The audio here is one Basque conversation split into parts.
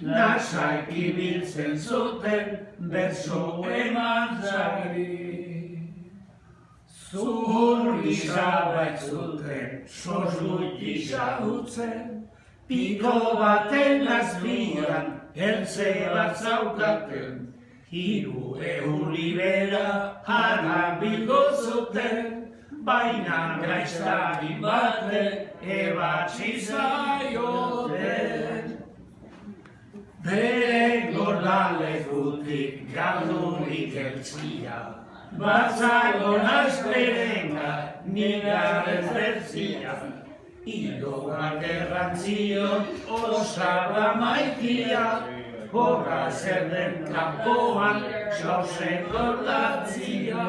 Lasaik ibiltzen zuten berso eman zari. Zuhur gisa baitzuten, soslu gisa utzen, piko baten azpian, ertze bat zaukaten, hiru libera hara bildu zuten, baina gaiztari batek ebatzi zaioten. Bere gordalekutik galdurik eltzia, batzago nazperenga nigaren bertzia, Iloak errantzion osaba maitia, horra zer den kanpoan jauzen gordatzia.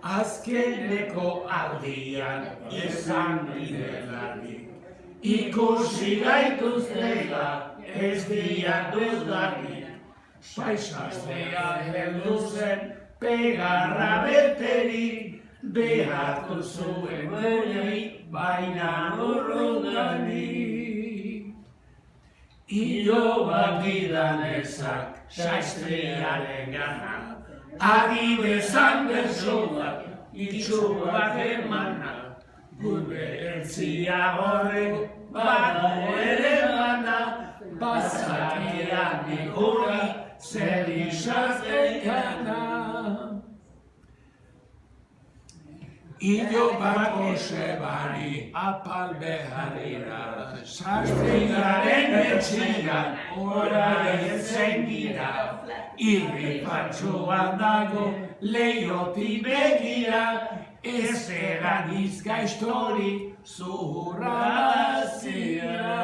Azkeneko aldian izan bidelarik, ikusi gaituztela ez diatuzgatik. Paisaztea heldu zen pegarra beterik, behatu zuen gure baina urrunganik. Iloba gidanezak saiztriaren gana, agibezan bersoak itxuak emana, gure ertzia horrek badu ere bana, bazakian ikura zer izazekana. Ilobako sebari apal beharira, sastriaren etxian orain zen gira, irri fatxuan dago leioti begira, ez eran izgaiztori zuhurra zira.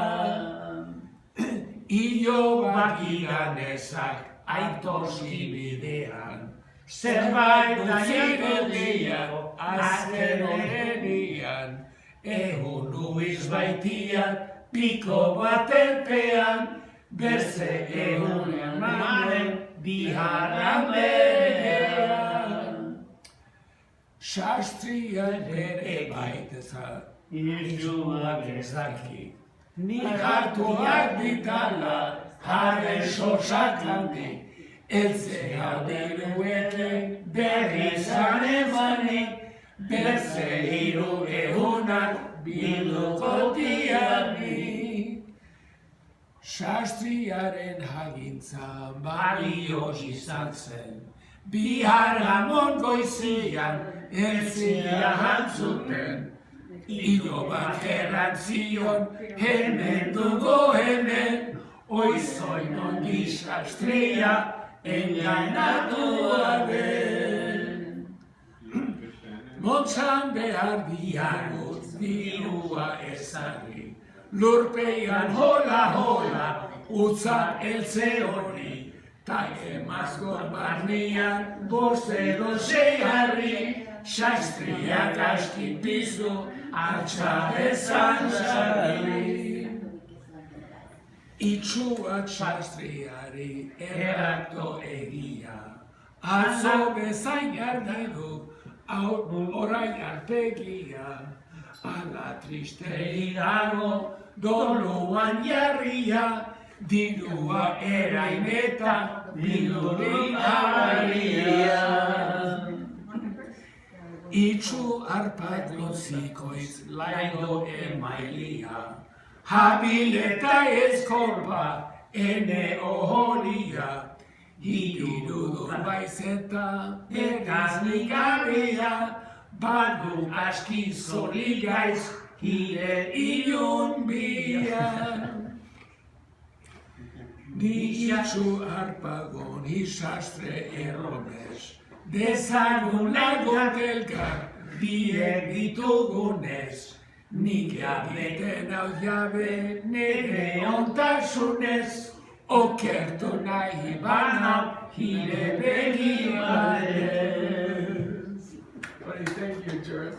Ilobak iganezak aitorski bidean, zerbait da irudian, azken horrenian, egun nuiz baitian, piko batenpean, berze egun emanen biharran berean. Sastrian ere baitezak, izuak ezaki, nik hartuak ditala, jarren sosakantik, elze haudiruete berri zan emanik, berze hiru egunak bilduko dianik. Sastriaren hagintza balioz izan zen, bihar gamon goizian elzia jantzuten, Ilobak errantzion hemen dugu hemen, oizoin ondi sastria engainatua den. Montzan behar diagot dirua ezarri, lurpeian hola utza eltze hori, ta emazgor barnean bostedo harri, sastriak aski pizu hartza ezan sarri. Itxuak sastriari errakto egia, atzo bezain argidu, orain artegia, ala tristeri dago, doluan jarria, dirua erain eta bildurik abarria. Itxu arpatu zikoiz laido emailia, habileta eskorpa ene oholia, hirudu baizeta egaznik gabia, badu aski zoligaiz hire ilun bia. Itxu arpagon isastre errones, dezagun lagun elkar biek ditugunez, nik jabeten hau jabe nire ontasunez, okertu nahi bana hire begibarez. Thank you, George.